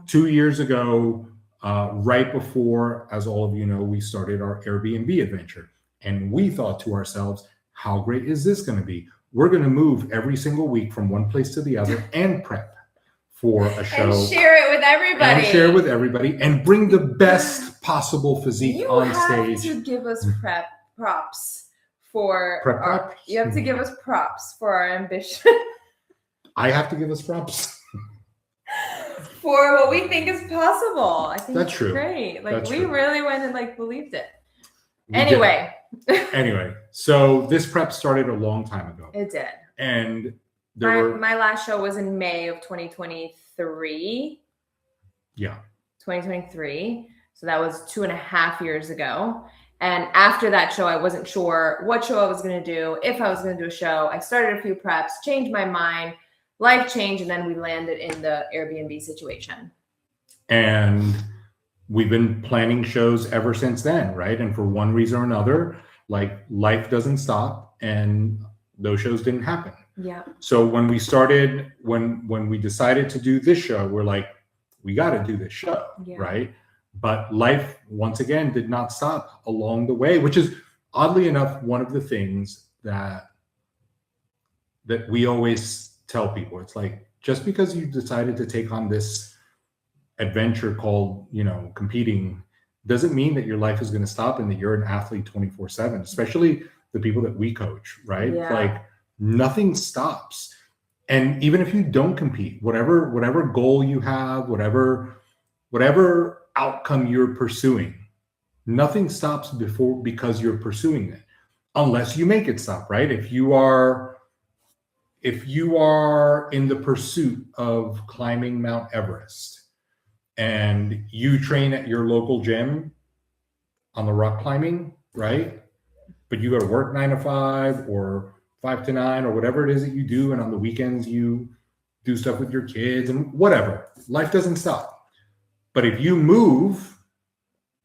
2 years ago, right before, as all of you know, we started our Airbnb adventure. And we thought to ourselves, how great is this going to be? We're going to move every single week from one place to the other and prep for a show. And share it with everybody. And share with everybody and bring the best possible physique on stage. You have to give us props for props. You have to give us props for our ambition. I have to give us props. For what we think is possible. I think that's true. Great. Like that's we true. really went and like believed it. Anyway, so this prep started a long time ago. It did. And my last show was in May of 2023. Yeah. 2023. So that was 2.5 years ago. And after that show, I wasn't sure what show I was going to do, if I was going to do a show. I started a few preps, changed my mind, life changed, and then we landed in the Airbnb situation. And we've been planning shows ever since then, right? And for one reason or another, like life doesn't stop and those shows didn't happen. Yeah. So when we started, when we decided to do this show, we're like, we got to do this show, right? But life, once again, did not stop along the way, which is oddly enough, one of the things that we always tell people. It's like, just because you decided to take on this adventure called, competing, doesn't mean that your life is going to stop and that you're an athlete 24/7, especially the people that we coach, right? Yeah. Like nothing stops. And even if you don't compete, whatever goal you have, whatever outcome you're pursuing, nothing stops because you're pursuing it, unless you make it stop, right? If you are in the pursuit of climbing Mount Everest and you train at your local gym on the rock climbing, right? But you go to work 9 to 5 or 5 to 9 or whatever it is that you do, and on the weekends you do stuff with your kids and whatever. Life doesn't stop. But if you move,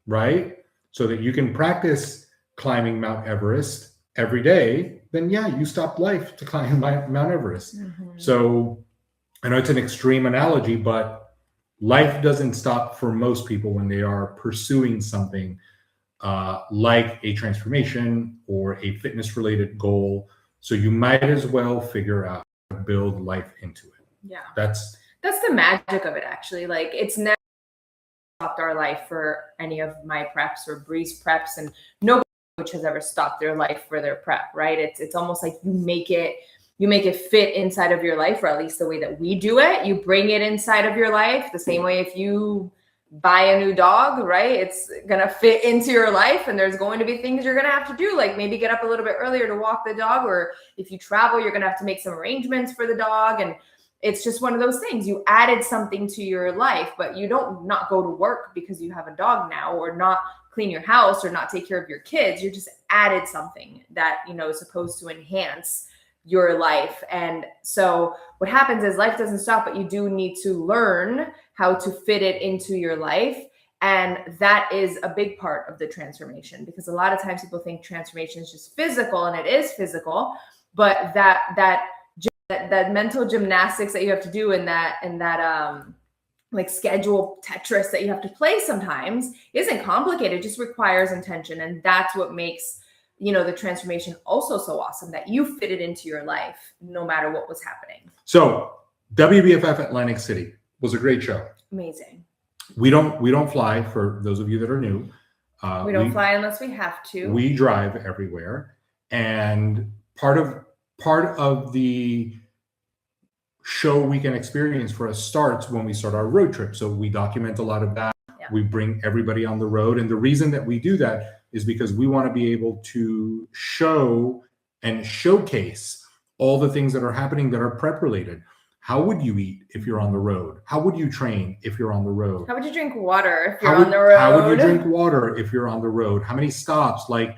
right, so that you can practice climbing Mount Everest every day, then yeah, you stop life to climb Mount Everest. Mm-hmm. So I know it's an extreme analogy, but life doesn't stop for most people when they are pursuing something like a transformation or a fitness-related goal. So you might as well figure out how to build life into it. Yeah. That's the magic of it, actually. Like, it's never stopped our life for any of my preps or Bree's preps, and nobody coach has ever stopped their life for their prep, right? It's almost like you make it fit inside of your life, or at least the way that we do it. You bring it inside of your life the same way if you buy a new dog, right? It's going to fit into your life, and there's going to be things you're going to have to do, like maybe get up a little bit earlier to walk the dog, or if you travel, you're going to have to make some arrangements for the dog. And it's just one of those things. You added something to your life, but you don't not go to work because you have a dog now, or not clean your house, or not take care of your kids. You just added something that, is supposed to enhance your life. And so what happens is life doesn't stop, but you do need to learn how to fit it into your life. And that is a big part of the transformation, because a lot of times people think transformation is just physical, and it is physical, but that mental gymnastics that you have to do, and that like schedule Tetris that you have to play sometimes isn't complicated. It just requires intention. And that's what makes, the transformation also so awesome, that you fit it into your life no matter what was happening. So WBFF Atlantic City was a great show. Amazing. We don't fly, for those of you that are new. We don't fly unless we have to. We drive everywhere. And part of the show weekend experience for us starts when we start our road trip. So we document a lot of that. Yeah. We bring everybody on the road. And the reason that we do that is because we want to be able to show and showcase all the things that are happening that are prep related. How would you eat if you're on the road? How would you train if you're on the road? How would you drink water if you're on the road? How would you drink water if you're on the road? How many stops? Like,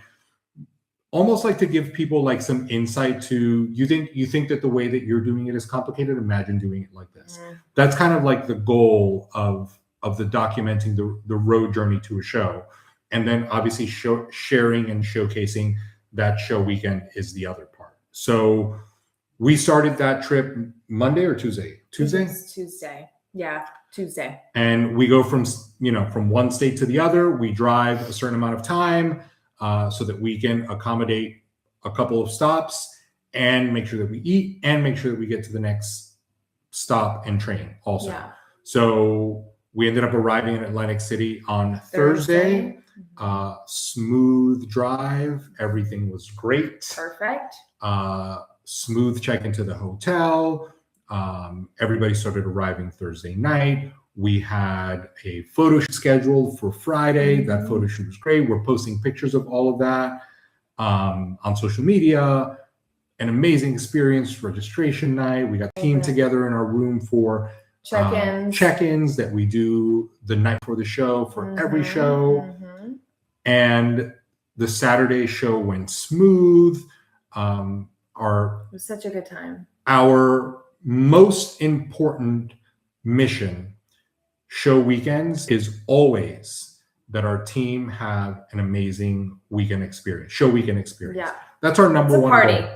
almost like to give people like some insight to, you think that the way that you're doing it is complicated. Imagine doing it like this. That's kind of like the goal of the documenting the road journey to a show. And then obviously sharing and showcasing that show weekend is the other part. So we started that trip Monday or Tuesday? Tuesday. Yeah, Tuesday. And we go from one state to the other. We drive a certain amount of time so that we can accommodate a couple of stops and make sure that we eat and make sure that we get to the next stop and train also. Yeah. So we ended up arriving in Atlantic City on Thursday. Smooth drive. Everything was great. Perfect. Smooth check into the hotel. Everybody started arriving Thursday night. We had a photo shoot scheduled for Friday. That photo shoot was great. We're posting pictures of all of that on social media. An amazing experience. Registration night. We got teamed together in our room for check-ins that we do the night before the show for every show. And the Saturday show went smooth. It was such a good time. Our most important mission show weekends is always that our team have an amazing weekend experience, show weekend experience. Yeah. That's our number one party. goal.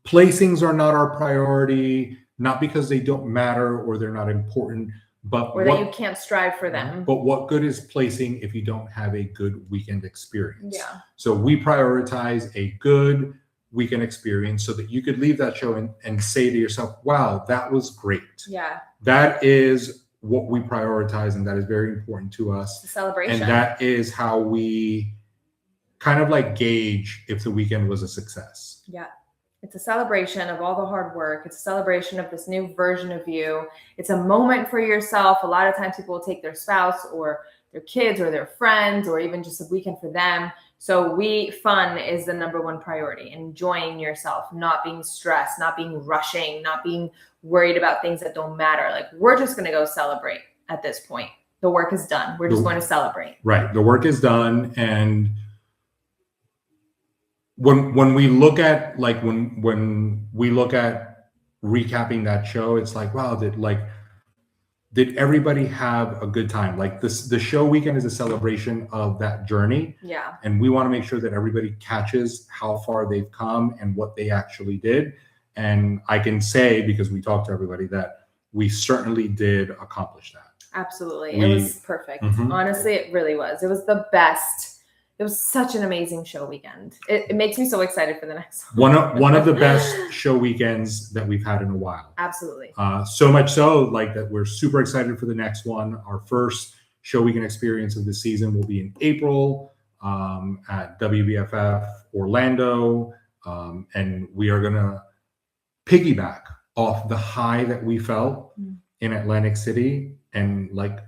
Placings are not our priority, not because they don't matter or they're not important, but or that you can't strive for them. But what good is placing if you don't have a good weekend experience? Yeah. So we prioritize a good weekend experience so that you could leave that show and say to yourself, wow, that was great. Yeah. That is what we prioritize, and that is very important to us. It's a celebration. And that is how we kind of like gauge if the weekend was a success. Yeah. It's a celebration of all the hard work. It's a celebration of this new version of you. It's a moment for yourself. A lot of times people will take their spouse or their kids or their friends or even just a weekend for them. So fun is the number one priority. Enjoying yourself, not being stressed, not being rushing, not being worried about things that don't matter. Like, we're just going to go celebrate at this point. The work is done. We're just going to celebrate. Right. The work is done. And when we look at when we look at recapping that show, it's like, wow, did everybody have a good time? Like the show weekend is a celebration of that journey. Yeah. And we want to make sure that everybody catches how far they've come and what they actually did. And I can say, because we talked to everybody, that we certainly did accomplish that. Absolutely. It was perfect. Honestly, it really was. It was the best. It was such an amazing show weekend. It makes me so excited for the next one. One of the best show weekends that we've had in a while. Absolutely. So much so, like, that we're super excited for the next one. Our first show weekend experience of the season will be in April at WBFF Orlando. And we are going to piggyback off the high that we felt in Atlantic City and like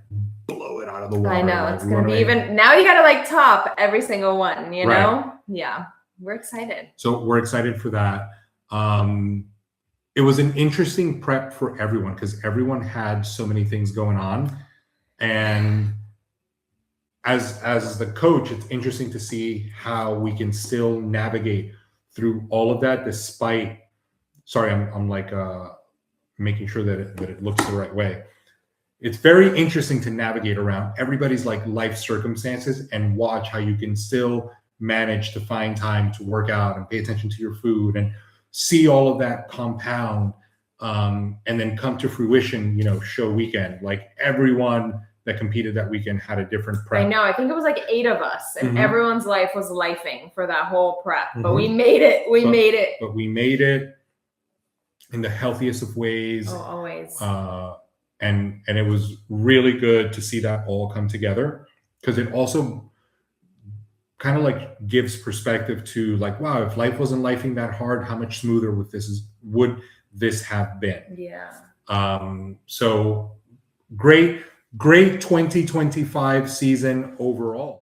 blow it out of the water. I know, it's going to be even, now you got to like top every single one, you know? Yeah, we're excited. So we're excited for that. It was an interesting prep for everyone because everyone had so many things going on. And as the coach, it's interesting to see how we can still navigate through all of that despite, sorry, I'm like making sure that it looks the right way. It's very interesting to navigate around everybody's like life circumstances and watch how you can still manage to find time to work out and pay attention to your food and see all of that compound and then come to fruition, show weekend. Like everyone that competed that weekend had a different prep. I know. I think it was like 8 of us and everyone's life was lifing for that whole prep, but we made it. We made it in the healthiest of ways. Oh, always. And it was really good to see that all come together because it also kind of like gives perspective to like, wow, if life wasn't lifing that hard, how much smoother would this have been? Yeah. So great 2025 season overall.